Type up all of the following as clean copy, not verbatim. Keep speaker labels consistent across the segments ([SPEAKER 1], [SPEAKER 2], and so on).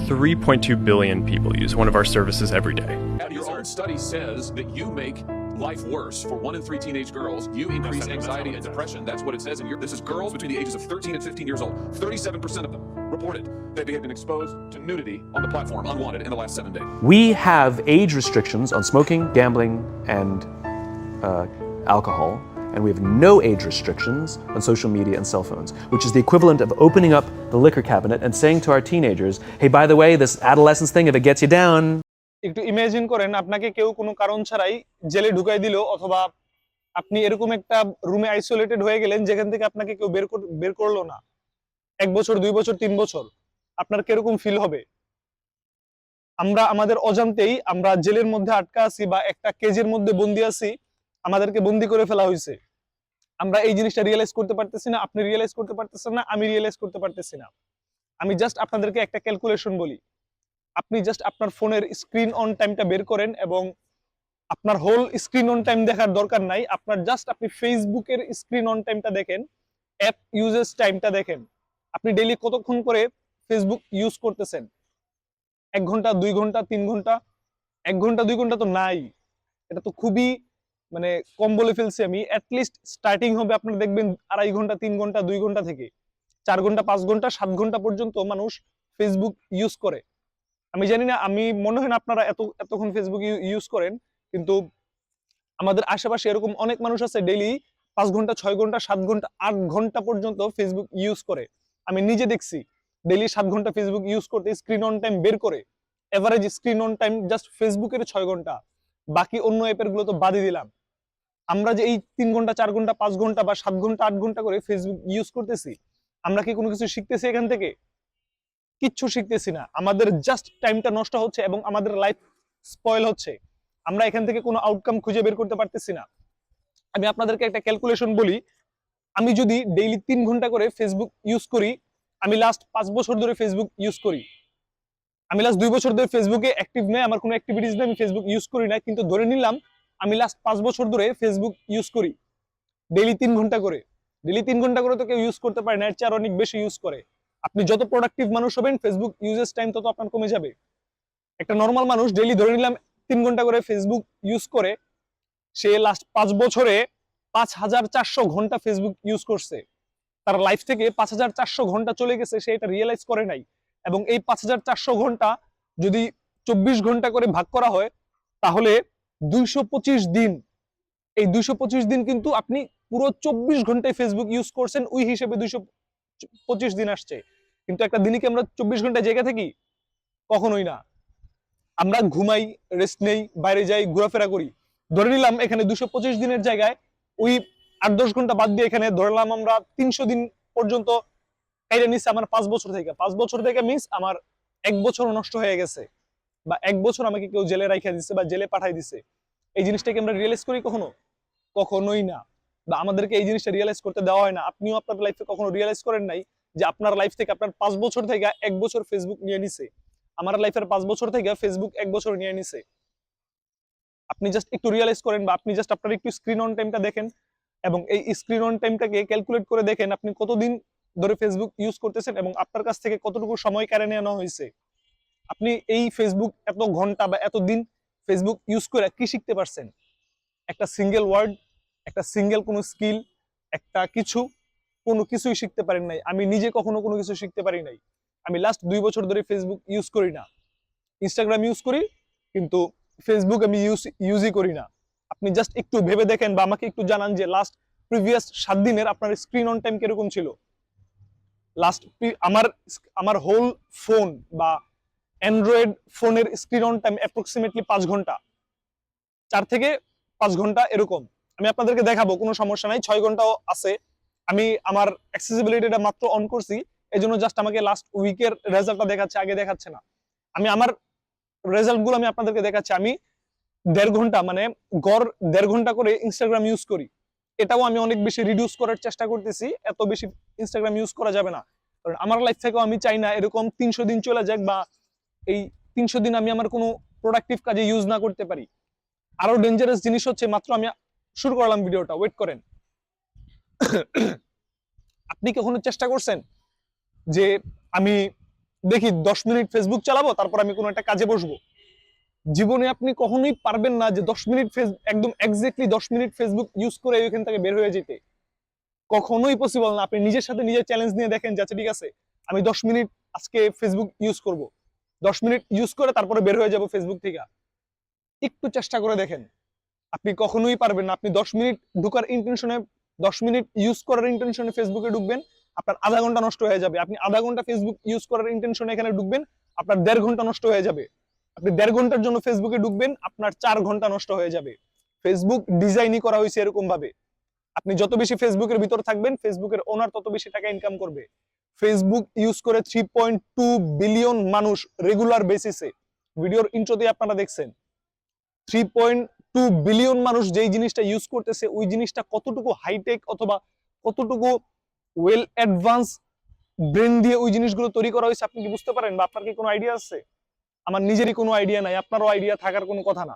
[SPEAKER 1] 3.2 billion people use one of our services every day.
[SPEAKER 2] Your own study says that you make life worse for 1 in 3 teenage girls. You increase anxiety and depression. That's what it says. And this is girls between the ages of 13 and 15 years old. 37% of them reported that they had been exposed to nudity on the platform unwanted in the last 7 days.
[SPEAKER 3] We have age restrictions on smoking, gambling, and alcohol. And we have no age restrictions on social media and cell phones, which is the equivalent of opening up the liquor cabinet and saying to our teenagers, hey, by the way, this adolescence thing, if it gets you down.
[SPEAKER 4] একটু imagine করেন আপনাকে কেউ কোনো কারণ ছাড়াই জেলে ঢুকাই দিল, অথবা আপনি এরকম একটা রুমে আইসোলেটেড হয়ে গেলেন যেখান থেকে আপনাকে কেউ বের করলো না 1 বছর 2 বছর 3 বছর, আপনার কিরকম ফিল হবে? আমরা আমাদের অজান্তেই আমরা জেলের মধ্যে আটকা আছি বা একটা কেজের মধ্যে বন্দি আছি, আমাদেরকে বন্দি করে ফেলা হয়েছে। আমরা এই জিনিসটা রিয়েলাইজ করতে পারতেছি না, আপনি রিয়েলাইজ করতে পারতেছেন না, আমি রিয়েলাইজ করতে পারতেছি না। আমি জাস্ট আপনাদেরকে একটা ক্যালকুলেশন বলি, আপনি জাস্ট আপনার ফোনের স্ক্রিন অন টাইমটা বের করেন এবং আপনার হোল স্ক্রিন অন টাইম দেখার দরকার নাই, আপনার জাস্ট আপনি ফেসবুকের স্ক্রিন অন টাইমটা দেখেন, অ্যাপ ইউজেস টাইমটা দেখেন, আপনি ডেইলি কতক্ষণ করে ফেসবুক ইউজ করতেছেন। 1 ঘন্টা 2 ঘন্টা 3 ঘন্টা, 1 ঘন্টা 2 ঘন্টা তো নাই, এটা তো খুবই মানে কম বলে ফেলছি আমি। অ্যাটলিস্ট স্টার্টিং হবে আপনার দেখবেন 2.5 ঘন্টা 3 ঘন্টা 2 ঘন্টা থেকে 4 ঘন্টা 5 ঘন্টা 7 ঘন্টা পর্যন্ত মানুষ ফেসবুক ইউজ করে। আমি জানি না, আমি মনে হয় না আপনারা এতক্ষণ ফেসবুক ইউজ করেন, কিন্তু আমাদের আশেপাশে এরকম অনেক মানুষ আছে ডেইলি 5 ঘন্টা 6 ঘন্টা 7 ঘন্টা 8 ঘন্টা পর্যন্ত ফেসবুক ইউজ করে। আমি নিজে দেখছি ডেইলি 7 ঘন্টা ফেসবুক ইউজ করতে স্ক্রিন অন টাইম বের করে, average screen on time just ফেসবুকের 6 ঘন্টা, বাকি অন্য অ্যাপের গুলো তো বাদই দিলাম। আমরা যে এই 3 ঘন্টা 4 ঘন্টা 5 ঘন্টা বা 7 ঘন্টা 8 ঘন্টা করে ফেসবুক ইউজ করতেছি, আমরা কি কোনো কিছু শিখতেছি এখান থেকে? কিচ্ছু শিখতেছি না, আমাদের জাস্ট টাইমটা নষ্ট হচ্ছে এবং আমাদের লাইফ স্পয়েল হচ্ছে। আমরা এখান থেকে কোনো আউটকাম খুঁজে বের করতে পারতেছি না। আমি আপনাদেরকে একটা ক্যালকুলেশন বলি, আমি যদি ডেইলি 3 ঘন্টা করে ফেসবুক ইউজ করি, আমি লাস্ট 5 বছর ধরে ফেসবুক ইউজ করি, আমি লাস্ট 2 বছর ধরে ফেসবুকে অ্যাক্টিভ নেই, আমার কোনো অ্যাক্টিভিটিস নেই, আমি ফেসবুক ইউজ করি না, কিন্তু ধরে নিলাম আমি লাস্ট 5 বছর ধরে ফেসবুক ইউজ করি ডেইলি 3 ঘন্টা করে। ডেইলি 3 ঘন্টা করে তো কেউ ইউজ করতে পারে না, এর চেয়ে অনেক বেশি ইউজ করে। আপনি যত প্রোডাক্টিভ মানুষ হবেন, ফেসবুক ইউজেস টাইম তত আপনার কমে যাবে। একটা নরমাল মানুষ ডেইলি ধরে নিলাম 3 ঘন্টা করে ফেসবুক ইউজ করে, সে লাস্ট 5 বছরে 5400 ঘন্টা ফেসবুক ইউজ করছে। তার লাইফ থেকে 5400 ঘন্টা চলে গেছে, সে এটা রিয়েলাইজ করে নাই। এবং এই 5400 ঘন্টা যদি 24 ঘন্টা করে ভাগ করা হয়, তাহলে 225 দিন, এই 225 দিন কিন্তু আপনি পুরো 24 ঘন্টায় ফেসবুক ইউজ করছেন, ওই হিসেবে 225 দিন আসছে। কিন্তু একটা দিনই কি আমরা 24 ঘন্টায় জেগে থাকি? কখনোই না। আমরা ঘুমাই, রেস্ট নেই, বাইরে যাই, ঘোরাফেরা করি। ধরে নিলাম এখানে 225 দিনের জায়গায় ওই 8-10 ঘন্টা বাদ দিয়ে এখানে ধরলাম আমরা 300 দিন পর্যন্ত কাইরা নিচ্ছে আমার 5 বছর থেকে। 5 বছর থেকে মিন্স আমার 1 বছর নষ্ট হয়ে গেছে, বা 1 বছর আমাকে কেউ জেলে রাইখা দিচ্ছে বা জেলে পাঠাই দিচ্ছে। এই জিনিসটাকে আমরা রিয়েলাইজ করি কখনো? কখনোই না। বা আমাদেরকে এই জিনিসটা রিয়েলাইজ করতে দেওয়া হয় না। আপনিও আপনার লাইফে কখনো রিয়েলাইজ করেন নাই যে আপনার লাইফ থেকে আপনার 5 বছর থেকে 1 বছর ফেসবুক নিয়ে নিছে। আমার লাইফের 5 বছর থেকে ফেসবুক 1 বছর নিয়ে নিছে। আপনি জাস্ট একটু রিয়েলাইজ করেন, বা আপনি জাস্ট আপনার একটু স্ক্রিন অন টাইমটা দেখেন, এবং এই স্ক্রিন অন টাইমটাকে ক্যালকুলেট করে দেখেন আপনি কতদিন ধরে ফেসবুক ইউজ করতেছেন এবং আপনার কাছ থেকে কতটুকু সময় কেড়ে নেওয়া হয়েছে। আপনি এই ফেসবুক এত ঘন্টা বা এত দিন ফেসবুক ইউজ করে কি শিখতে পারছেন? একটা সিঙ্গেল ওয়ার্ড, একটা সিঙ্গেল কোনো স্কিল, একটা কোনো কিছুই শিখতে পারেন নাই। আমি নিজে কখনো কোনো কিছু শিখতে পারি নাই। আমি লাস্ট 2 বছর ধরে ফেসবুক ইউজ করি না। ইনস্টাগ্রাম ইউজ করি, কিন্তু ফেসবুক আমি ইউজই করি না। আপনি জাস্ট একটু ভেবে দেখেন বা আমাকে একটু জানান যে লাস্ট প্রিভিয়াস 7 দিনের আপনার স্ক্রিন অন টাইম কিরকম ছিল। লাস্ট আমার হোল ফোন বা অ্যান্ড্রয়েড ফোনের স্ক্রিন অন টাইম অ্যাপ্রক্সিমেটলি 5 ঘন্টা, 4 থেকে 5 ঘন্টা এরকম। আমি আপনাদেরকে দেখাবো, কোনো সমস্যা নাই, 6 ঘন্টাও আছে। আমি আমার অ্যাক্সেসিবিলিটিটা মাত্র অন করছি, এজন্য জাস্ট আমাকে লাস্ট উইকের রেজাল্টটা দেখাচ্ছে, আগে দেখাচ্ছে না। আমি আমার রেজাল্টগুলো আমি আপনাদেরকে দেখাচ্ছি। আমি 1.5 ঘন্টা মানে গড় 1.5 ঘন্টা করে ইনস্টাগ্রাম ইউজ করি। এটাও আমি অনেক বেশি রিডিউস করার চেষ্টা করতেছি, এত বেশি ইনস্টাগ্রাম ইউজ করা যাবে না। কারণ আমার লাইফ থেকেও আমি চাই না এরকম 300 দিন চলে যাক, বা এই 300 দিন আমি আমার কোনো প্রোডাক্টিভ কাজে ইউজ না করতে পারি। আরো ডেঞ্জারাস জিনিস হচ্ছে, মাত্র আমি শুরু করলাম ভিডিওটা, ওয়েট করেন। আপনি কখনো চেষ্টা করছেন যে আমি দেখি 10 মিনিট ফেসবুক চালাবো, তারপর আমি কোনো একটা কাজে বসবো। জীবনে আপনি কখনোই পারবেন না যে 10 মিনিট একদম এক্স্যাক্টলি 10 মিনিট ফেসবুক ইউজ করে ওইখান থেকে বের হয়ে যেতে। কখনোই পসিবল না। আপনি নিজের সাথে নিজের চ্যালেঞ্জ নিয়ে দেখেন যে আচ্ছা ঠিক আছে, আমি 10 মিনিট আজকে ফেসবুক ইউজ করব, 10 মিনিট ইউজ করে তারপরে বের হয়ে যাব ফেসবুক থেকে। একটু চেষ্টা করে দেখেন, আপনি কখনোই পারবেন না। আপনি 10 মিনিট ঢুকার ইন্টেনশনে, 10 মিনিট ইউজ করার ইন্টেনশনে ফেসবুকে ঢুকবেন, আপনার আধা ঘন্টা নষ্ট হয়ে যাবে। আপনি আধা ঘন্টা ফেসবুক ইউজ করার ইন্টেনশনে এখানে ঢুকবেন, আপনার 1.5 ঘন্টা নষ্ট হয়ে যাবে। আপনি 1.5 ঘন্টার জন্য ফেসবুকে ঢুকবেন, আপনার 4 ঘন্টা নষ্ট হয়ে যাবে। ফেসবুক ডিজাইনই করা হয়েছে এরকম ভাবে। আপনি যত বেশি ফেসবুকের ভিতর থাকবেন, ফেসবুকের ওনার তত বেশি টাকা ইনকাম করবে। ফেসবুক ইউজ করে 3.2 বিলিয়ন মানুষ রেগুলার বেসিসে। ভিডিওর ইন্ট্রোতে আপনারা দেখছেন 3.2 বিলিয়ন মানুষ যেই জিনিসটা ইউজ করতেছে, ওই জিনিসটা কতটুকু হাইটেক অথবা কতটুকু ওয়েল অ্যাডভান্স ব্রেন দিয়ে ওই জিনিসগুলো তৈরি করা হয়েছে আপনি কি বুঝতে পারেন? বা আপনার কি কোনো আইডিয়া আছে? আমার নিজেরই কোনো আইডিয়া নাই, আপনারও আইডিয়া থাকার কোনো কথা না।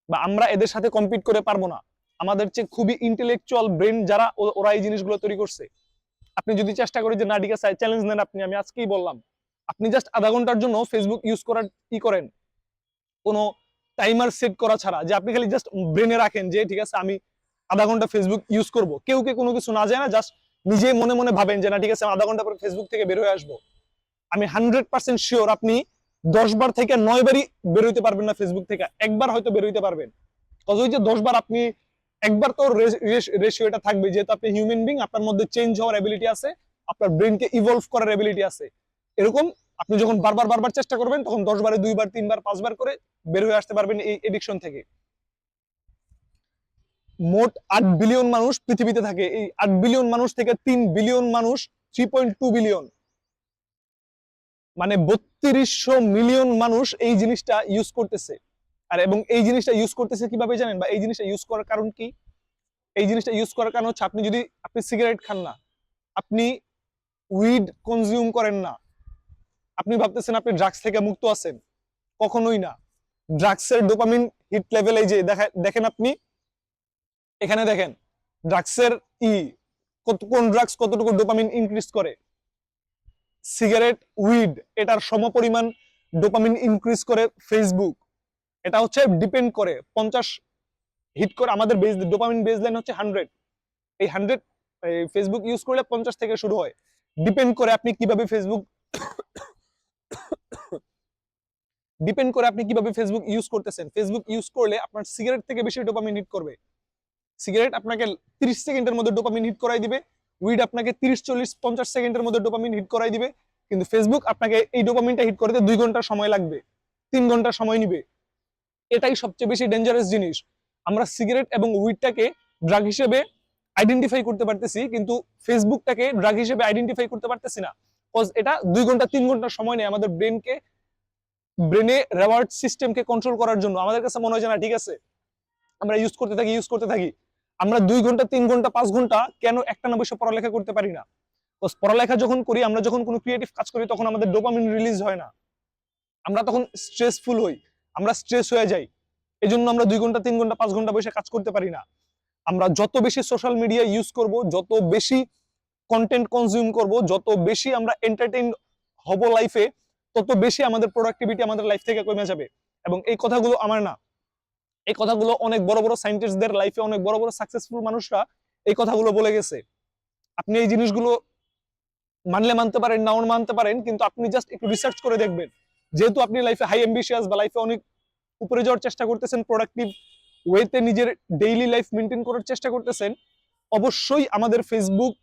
[SPEAKER 4] বা আমরা এদের সাথে কম্পিট করে পারবো না। আমাদের চেয়ে খুবই ইন্টেলেকচুয়াল ব্রেন যারা, ওরা এই জিনিসগুলো তৈরি করছে। আপনি যদি চেষ্টা করেন যে না ঠিক আছে চ্যালেঞ্জ নেন, আমি আজকেই বললাম, আপনি জাস্ট আধা ঘন্টার জন্য ফেসবুক ইউজ করার ই করেন, কোনো টাইমার সেট করা ছাড়া, যে আপনি খালি জাস্ট ব্রেনে রাখেন যে ঠিক আছে আমি আধা ঘন্টা ফেসবুক ইউজ করব। কেউ কোনো কিছু না যায় না, জাস্ট নিজে মনে মনে ভাবেন যে না ঠিক আছে আধা ঘন্টা পরে ফেসবুক থেকে বের হয়ে আসবো। আমি 100% শিওর আপনি 10 বার থেকে 9 বারই বের হইতে পারবেন না ফেসবুক থেকে, একবার হয়তো বের হইতে পারবেন। কজ ওই যে 10 বার আপনি একবার তো রেশিওটা থাকবে, যেহেতু আপনি হিউম্যান বিং, আপনার মধ্যে চেঞ্জ হওয়ার এবিলিটি আছে, আপনার ব্রেনকে ইভলভ করার এবিলিটি আছে। এরকম আপনি যখন বারবার চেষ্টা করবেন, তখন 10 বারে 2 বার 3 বার 5 বার করে বের হয়ে আসতে পারবেন এই এডিকশন থেকে। মোট 8 বিলিয়ন মানুষ পৃথিবীতে থাকে। এই 8 বিলিয়ন মানুষ থেকে 3 বিলিয়ন মানুষ, 3.2 বিলিয়ন মানে 3200 মিলিয়ন মানুষ এই জিনিসটা ইউজ করতেছে। আর এবং এই জিনিসটা ইউজ করতেছে কিভাবে জানেন? বা এই জিনিসটা ইউজ করার কারণ কি? এই জিনিসটা ইউজ করার কারণ হচ্ছে আপনি সিগারেট খান না, আপনি উইড কনজিউম করেন না, আপনি ভাবতেছেন আপনি ড্রাগস থেকে মুক্ত আছেন, কখনোই না। ড্রাগসের ডোপামিন হিট লেভেল এই যে দেখেন, আপনি এখানে দেখেন ড্রাগসের কোন ড্রাগস কতটুকু ডোপামিন ইনক্রিজ করে। সিগারেট, উইড এটার সমপরিমাণ ডোপামিন ইনক্রিজ করে ফেসবুক। এটা হচ্ছে ডিপেন্ড করে 50 হিট করে, আমাদের ডোপামিন বেসলাইন হচ্ছে 100। এই 100 ফেসবুক ইউজ করলে 50 থেকে শুরু হয়। ডিপেন্ড করে আপনি কিভাবে ফেসবুক ইউজ করতেছেন। ফেসবুক ইউজ করলে আপনার সিগারেট থেকে বেশি ডোপামিন হিট করবে। সিগারেট আপনাকে 30 সেকেন্ডের মধ্যে ডোপামিন হিট করাই দিবে, উইড আপনাকে 30, 40, 50 সেকেন্ডের মধ্যে ডোপামিন হিট করাই দিবে। কিন্তু ফেসবুক আপনাকে এই ডোপামিনটা হিট করতে 2 ঘন্টা সময় লাগবে, 3 ঘন্টা সময় নিবে। এটাই সবচেয়ে বেশি ডেঞ্জারাস জিনিস। আমরা সিগারেট এবং উইডটাকে ড্রাগ হিসেবে আইডেন্টিফাই করতে পারতেছি, কিন্তু ফেসবুকটাকে ড্রাগ হিসেবে আইডেন্টিফাই করতে পারতেছি না। কজ এটা 2 ঘন্টা 3 ঘন্টা সময় নেয় আমাদের ব্রেনে রেওয়ার্ড সিস্টেমকে কন্ট্রোল করার জন্য। আমাদের কাছে মনে হয় যে না ঠিক আছে আমরা ইউজ করতে থাকি। আমরা 2 ঘন্টা 3 ঘন্টা 5 ঘন্টা কেন একটানা বসে পড়ালেখা করতে পারি না? কজ পড়ালেখা যখন করি, আমরা যখন কোনো ক্রিয়েটিভ কাজ করি, তখন আমাদের ডোপামিন রিলিজ হয় না, আমরা তখন স্ট্রেসফুল হই, আমরা স্ট্রেস হয়ে যাই। এই জন্য আমরা 2 ঘন্টা 3 ঘন্টা 5 ঘন্টা বসে কাজ করতে পারি না। আমরা যত বেশি সোশ্যাল মিডিয়া ইউজ করব, যত বেশি কন্টেন্ট কনজিউম করব, যত বেশি আমরা এন্টারটেইন হব লাইফে, তত বেশি আমাদের প্রোডাক্টিভিটি আমাদের লাইফ থেকে কমে যাবে। এবং এই কথাগুলো আমার না, এই কথাগুলো অনেক বড় বড় সায়েন্টিস্টদের লাইফে, অনেক বড় বড় সাকসেসফুল মানুষরা এই কথাগুলো বলে গেছে। আপনি এই জিনিসগুলো মানলে মানতে পারেন, নাও মানতে পারেন, কিন্তু আপনি জাস্ট একটু রিসার্চ করে দেখবেন। যেহেতু আপনি লাইফে হাই অ্যাম্বিশিয়াস বা লাইফে অনেক উপরে যাওয়ার চেষ্টা করতেছেন, প্রোডাক্টিভ ওয়েতে নিজের ডেইলি লাইফ মেনটেন করার চেষ্টা করতেছেন, অবশ্যই আমাদের ফেসবুক,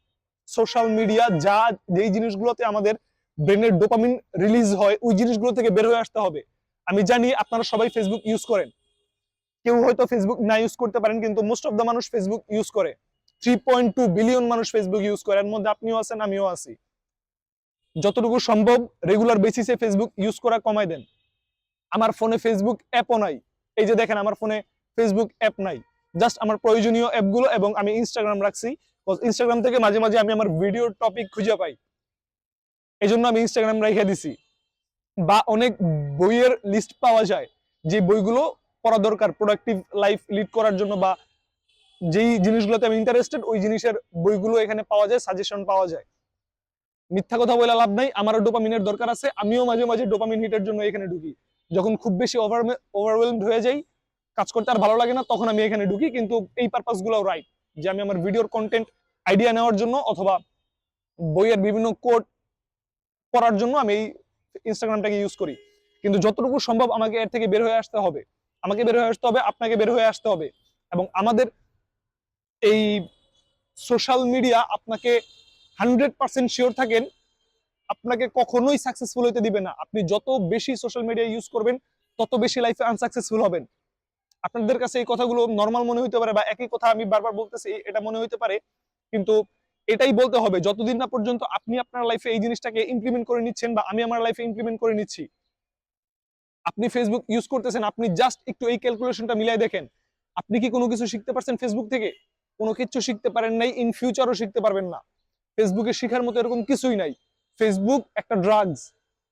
[SPEAKER 4] সোশ্যাল মিডিয়া, যেই জিনিসগুলোতে আমাদের ব্রেনের ডোপামিন রিলিজ হয়, ওই জিনিসগুলো থেকে বের হয়ে আসতে হবে। আমি জানি আপনারা সবাই ফেসবুক ইউজ করেন, কেউ হয়তো ফেসবুক না ইউজ করতে পারেন, কিন্তু মোস্ট অফ দ্য মানুষ ফেসবুক ইউজ করে। 3.2 বিলিয়ন মানুষ ফেসবুক ইউজ করে, এর মধ্যে আপনিও আছেন, আমিও আছি। যতটুকু সম্ভব রেগুলার বেসিসে ফেসবুক ইউজ করা কমাই দেন। আমার ফোনে ফেসবুক অ্যাপও নাই, এই যে দেখেন আমার ফোনে ফেসবুক অ্যাপ নাই, জাস্ট আমার প্রয়োজনীয় অ্যাপগুলো, এবং আমি ইনস্টাগ্রাম রাখছি। ইনস্টাগ্রাম থেকে মাঝে মাঝে আমি আমার ভিডিওর টপিক খুঁজে পাই, এই জন্য আমি ইনস্টাগ্রাম রেখে দিছি। বা অনেক বইয়ের লিস্ট পাওয়া যায়, যে বইগুলো পড়া দরকার প্রোডাক্টিভ লাইফ লিড করার জন্য, বা যেই জিনিসগুলোতে আমি ইন্টারেস্টেড, ওই জিনিসের বইগুলো এখানে পাওয়া যায়, সাজেশন পাওয়া যায়। মিথ্যা কথা বলে লাভ নাই, আমারও ডোপামিনের দরকার আছে, আমিও মাঝে মাঝে ডোপামিন হিটের জন্য এখানে ঢুকি। যখন খুব বেশি ওভারওয়েলমড হয়ে যাই, কাজ করতে আর ভালো লাগে না, তখন আমি এখানে ঢুকি। কিন্তু এই পারপাস গুলো রাইট, যে আমি আমার ভিডিওর কন্টেন্ট আইডিয়া নেওয়ার জন্য অথবা বইয়ের বিভিন্ন কোড পড়ার জন্য আমি এই ইনস্টাগ্রামটাকে ইউজ করি। কিন্তু যতটুকু সম্ভব আমাকে এর থেকে বের হয়ে আসতে হবে, আমাকে বের হয়ে আসতে হবে, আপনাকে বের হয়ে আসতে হবে। এবং আমাদের এই সোশ্যাল মিডিয়া আপনাকে 100% শিওর থাকেন আপনাকে কখনোই সাকসেসফুল হতে দিবে না। আপনি যত বেশি সোশ্যাল মিডিয়া ইউজ করবেন তত বেশি লাইফে আনসাকসেসফুল হবেন। আপনাদের কাছে এই কথাগুলো নর্মাল মনে হতে পারে বা একই কথা আমি বারবার বলতেছি এটা মনে হতে পারে, কিন্তু এটাই বলতে হবে যতদিন না পর্যন্ত আপনি আপনার লাইফে এই জিনিসটাকে ইমপ্লিমেন্ট করে নিচ্ছেন বা আমি আমার লাইফে ইমপ্লিমেন্ট করে নিচ্ছি। আপনি ফেসবুক ইউজ করতেছেন, আপনি জাস্ট একটু এই ক্যালকুলেশনটা মিলাই দেখেন, আপনি কি কোনো কিছু শিখতে পারছেন ফেসবুক থেকে? কোনো কিছু শিখতে পারেন নাই, ইন ফিউচারও শিখতে পারবেন না। ফেসবুকে শেখার মতো এরকম কিছুই নাই। ফেসবুক একটা ড্রাগস।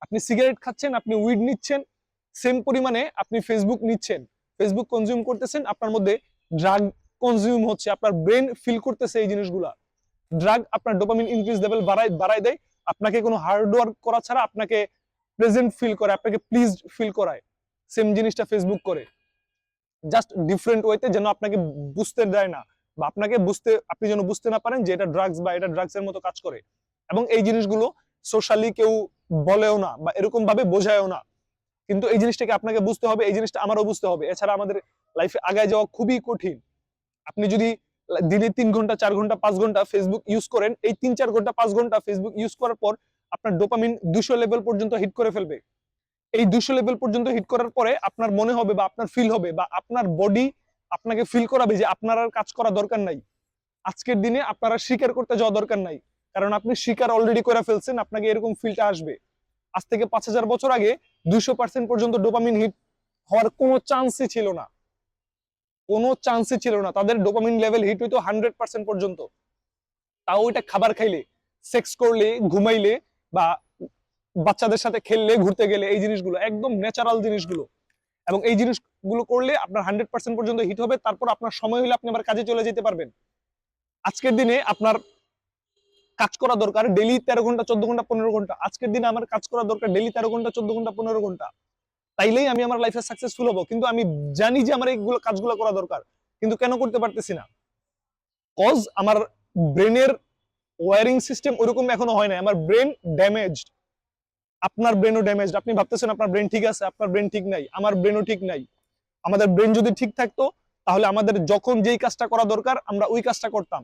[SPEAKER 4] আপনি সিগারেট খাচ্ছেন, আপনি উইড নিচ্ছেন, সেম পরিমাণে আপনি ফেসবুক নিচ্ছেন, ফেসবুক কনজিউম করতেছেন, আপনার মধ্যে ড্রাগ কনজিউম হচ্ছে, আপনার ব্রেন ফিল করতেছে এই জিনিসগুলা। ড্রাগ আপনার ডোপামিন ইনক্রিজ লেভেল বাড়ায় দেয়, আপনাকে কোনো হার্ড ওয়ার্ক করা ছাড়া আপনাকে প্রেজেন্ট ফিল করে, আপনাকে প্লিজড ফিল করায়। সেম জিনিসটা ফেসবুক করে, জাস্ট ডিফারেন্ট ওয়েতে, যেন আপনাকে বুঝতে দেয় না বা আপনাকে আপনি যেন বুঝতে না পারেন যে এটা ড্রাগস বা এটা ড্রাগস এর মতো কাজ করে। এবং এই জিনিসগুলো সোশ্যালি কেউ বলেও না বা এরকম ভাবে বোঝায়ও না, কিন্তু এই জিনিসটাকে আপনাকে বুঝতে হবে, এই জিনিসটা আমারও বুঝতে হবে। এছাড়া আমাদের লাইফে আগায় যাওয়া খুবই কঠিন। আপনি যদি দিনে 3 ঘন্টা 4 ঘন্টা 5 ঘন্টা ফেসবুক ইউজ করেন, এই 3-4 ঘন্টা 5 ঘন্টা ফেসবুক ইউজ করার পর আপনার ডোপামিন 200 লেভেল পর্যন্ত হিট করে ফেলবে। এই 200 লেভেল পর্যন্ত হিট করার পরে আপনার মনে হবে বা আপনার ফিল হবে বা আপনার বডি আপনাকে ফিল করাবে যে আপনার আর কাজ করা দরকার নাই। আজকের দিনে আপনারা স্বীকার করতে যাওয়া দরকার নাই, কারণ আপনি স্বীকার অলরেডি করে ফেলছেন, আপনাকে এরকম ফিলটা আসবে। আজ থেকে 5000 বছর আগে 200% পর্যন্ত ডোপামিন হিট হওয়ার কোনো চান্সই ছিল না, কোনো চান্সই ছিল না। তাদের ডোপামিন লেভেল হিট হইতো 100% পর্যন্ত। তাও ওইটা খাবার খাইলে, সেক্স করলে, ঘুমাইলে বা বাচ্চাদের সাথে খেললে, ঘুরতে গেলে, এই জিনিসগুলো একদম ন্যাচারাল জিনিসগুলো। এবং এই জিনিসগুলো করলে আপনার 100% পর্যন্ত হিট হবে, তারপর আপনার সময় হলে আপনি আবার কাজে চলে যেতে পারবেন। আজকের দিনে আপনার কাজ করা দরকার ডেইলি 13 ঘন্টা 14 ঘন্টা 15 ঘন্টা। আজকের দিনে আমার কাজ করা দরকার ডেইলি 13 ঘন্টা 14 ঘন্টা 15 ঘন্টা, তাইলেই আমি আমার লাইফে সাকসেসফুল হব। কিন্তু আমি জানি যে আমার এইগুলো কাজগুলো করা দরকার, কিন্তু কেন করতে পারতেছি না? কজ আমার ব্রেনের ওয়্যারিং সিস্টেম ওরকম এখনো হয় না, আমার ব্রেন ড্যামেজড। আপনার ব্রেনও ড্যামেজড। আপনি ভাবতেছেন আপনার ব্রেন ঠিক আছে, আপনার ব্রেন ঠিক নাই, আমার ব্রেনও ঠিক নাই। আমাদের ব্রেন যদি ঠিক থাকতো তাহলে আমাদের যখন যেই কাজটা করা দরকার আমরা ওই কাজটা করতাম।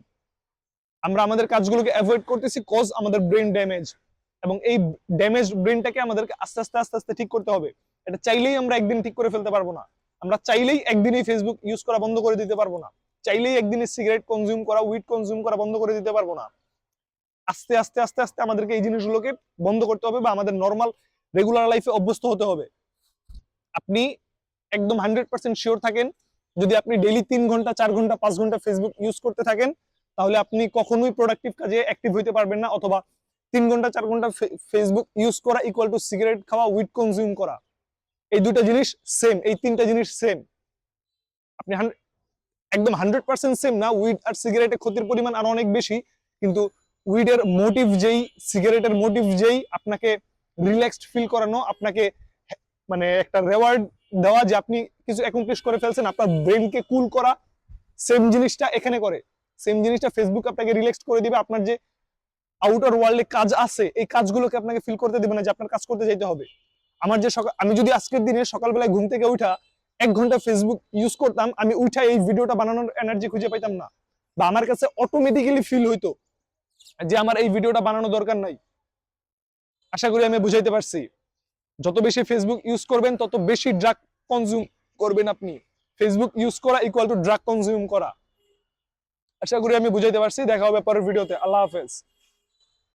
[SPEAKER 4] আমরা আমাদের কাজগুলোকে অ্যাভয়েড করতেছি কজ আমাদের ব্রেন ড্যামেজ। এবং এই ড্যামেজ ব্রেনটাকে আমাদেরকে আস্তে আস্তে আস্তে আস্তে ঠিক করতে হবে। এটা চাইলেই আমরা একদিন ঠিক করে ফেলতে পারবো না। আমরা চাইলেই একদিনই ফেসবুক ইউজ করা বন্ধ করে দিতে পারবো না, চাইলেই একদিনে সিগারেট কনজিউম করা, উইড কনজিউম করা বন্ধ করে দিতে পারবো না। আস্তে আস্তে আস্তে আস্তে আমাদেরকে এই জিনিসগুলোকে বন্ধ করতে হবে বা আমাদের নর্মাল রেগুলার লাইফে অভ্যস্ত হতে হবে। আপনি একদম 100% শিওর থাকেন যদি আপনি ডেইলি 3 ঘন্টা 4 ঘন্টা 5 ঘন্টা ফেসবুক ইউজ করতে থাকেন তাহলে আপনি কখনোই প্রোডাক্টিভ কাজে অ্যাক্টিভ হইতে পারবেন না। অথবা 3 ঘন্টা 4 ঘন্টা ফেসবুক ইউজ করা ইকুয়াল টু সিগারেট খাওয়া, উইড কনজিউম করা। এই দুটো জিনিস সেম, এই তিনটা জিনিস সেম। আপনি একদম 100% সেম না, উইড আর সিগারেটের ক্ষতির পরিমাণ আরো অনেক বেশি, কিন্তু উইডের মোটিভ যেই, সিগারেটের মোটিভ যেই, আপনাকে রিল্যাক্সড ফিল করানো, আপনাকে মানে একটা রেওয়ার্ড দেওয়া যে আপনি কিছু অ্যাকমপ্লিশ করে ফেলছেন, আপনার ব্রেনকে কুল করা, সেম জিনিসটা এখানে করে। সেম জিনিসটা ফেসবুক আপনাকে রিল্যাক্স করে দিবে। আপনার যে আউটার ওয়ার্ল্ডে কাজ আছে এই কাজগুলোকে আপনাকে ফিল করতে দিবে না যে আপনার কাজ করতে যাইতে হবে। আমার যে আমি যদি আজকের দিনে সকালবেলায় ঘুম থেকে উঠা 1 ঘন্টা ফেসবুক ইউজ করতাম, আমি উঠা এই ভিডিওটা বানানোর এনার্জি খুঁজে পাইতাম না, বা আমার কাছে অটোমেটিক্যালি ফিল হইতো যে আমার এই ভিডিওটা বানানো দরকার নাই। আশা করি আমি বুঝাইতে পারছি। যত বেশি ফেসবুক ইউজ করবেন তত বেশি ড্রাগ কনজিউম করবেন আপনি। ফেসবুক ইউজ করা ইকুয়াল টু ড্রাগ কনজিউম করা। আশা করি আমি বুঝাইতে পারছি। দেখা হবে পরের ভিডিওতে। আল্লাহ হাফেজ।